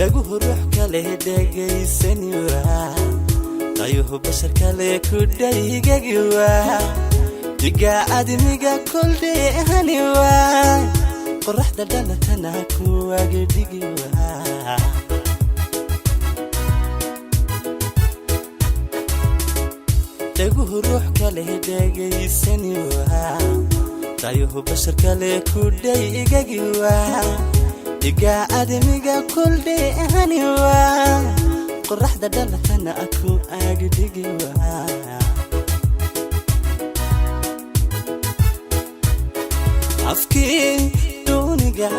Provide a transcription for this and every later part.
dhaguhu ruux kale dhegaysan waa dayuhu bashar kale ku dhaygagi waa diga admiga kol dheehani waa qoraxda dhalatana ku agdhigi waa dhaguhu ruux kale dhegaysan waa dayuhu bashar kale ku dhaygagi waa diga admiga kol dheehani waa qoraxda dhalatana ku agdhigi waa afki duniga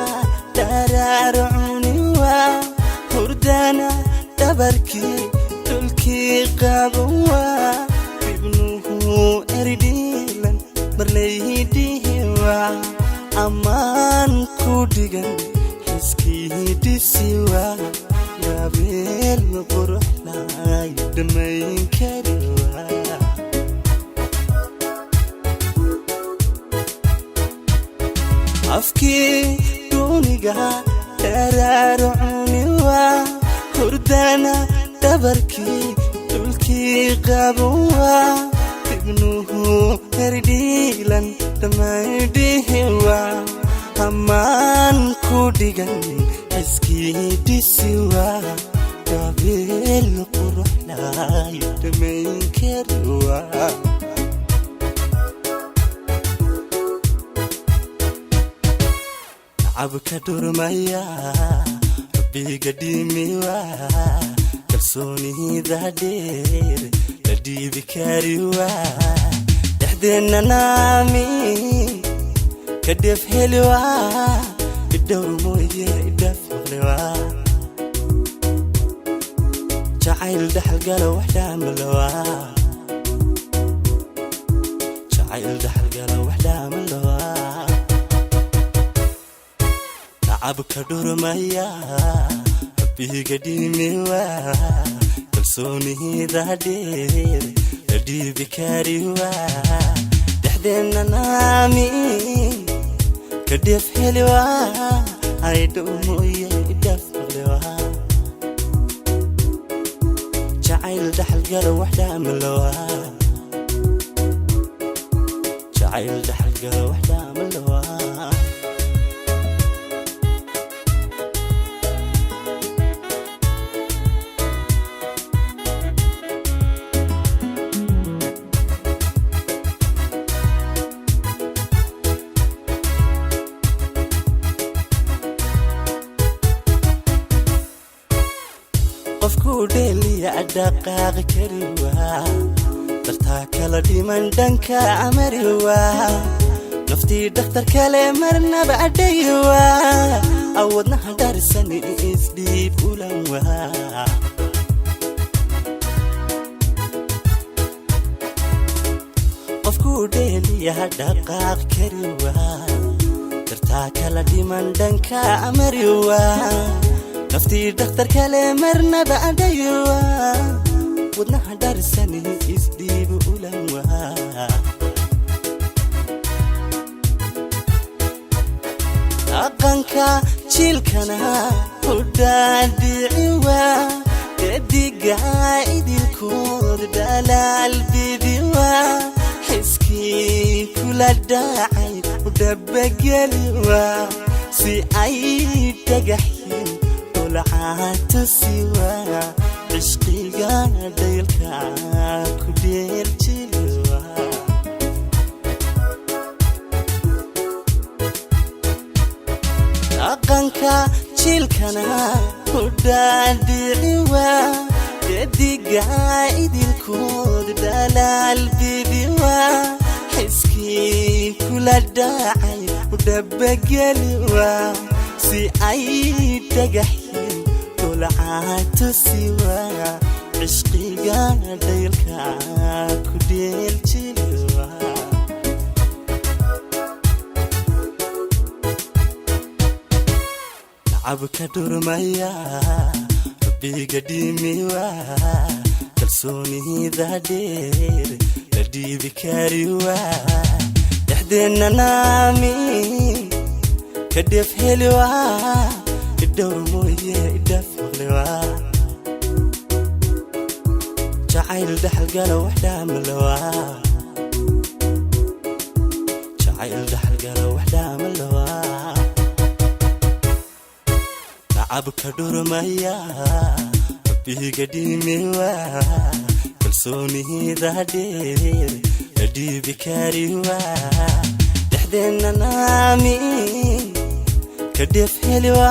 dararuni waa hurdana dabarki dulki qabuwa ibnuhu eridilan marlaydihi waa amaan ku dhigan hiskii waa gabeel qurux lay dhamayn kari waa afki duniga dararuni waa hurdana dabarki dulki qabuwa ibnuhu eridilan dhamaydihi waa amaan ku dhigan hiskii waa gabeel qurux lay dhamayn kari waa abka durmaya biga dimiwa kalsoonida dheer la dhiibi kariwa dhaxdeena naami kadef helwa idawr mooye idaf maqlewa jacayl dhaxal gala waxdhaamalawa jacayl dhaxal gala waxdhaamalawa abka durmaya biga dimiwa kalsoonida dheer la dhiibi kariwa dhaxdeena naami kadef helwa aydu mooye idaf maqlewa jacayl dhaxal gala waxdhaamalawa jacayl dhaxal gala waxdhaamalawa qofku dheeliya dhaqaaq kari waa dartaa kala dhiman dhanka amari waa naftii dhakhtar kale marnaba adhay waa awadnaha dhaarsan isdhiib ulan waa qofku dheeliya dhaqaaq kari waa dartaa kala dhiman dhanka amari waa naftii dhakhtar kale marnaba adaywa wadnaha dhaarsan isdhiib ulan waa aqanka jiilkana u dhaadhici waa dediga idilkood dhalaal bidi waa xiskii kula dhacay u dhabageli waa si ay dhagaxin lacagta siwa ishqiga daylka ku dheerjilwa aqanka jiilkana u dhaadhici waa dediga idilkood dhalaal bidi waa xiskii kula dhacay u dhabageli waa si ay dhagaxin lacagta siwa ishqiga daylka ku dheerjilwa abka durmaya biga dimiwa kalsoonida dheer la dhiibi kariwa dhaxdeena naami kadef helwa idowr mooye idafaqlewa jacayl dhaxal galo wax dhaamalawa jacayl dhaxal galo wax dhaamalawa nacabka dhurmaya rabbiga dhimewa kalsoonida dheer dhiibi kariwa dhexdeena naami kadef heliwa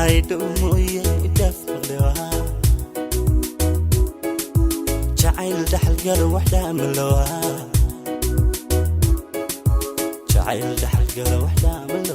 ay dhumuye idafaqlewa jacayl dhaxal galo wax dhaamalawa jacayl dhaxal galo wax dhaamalawa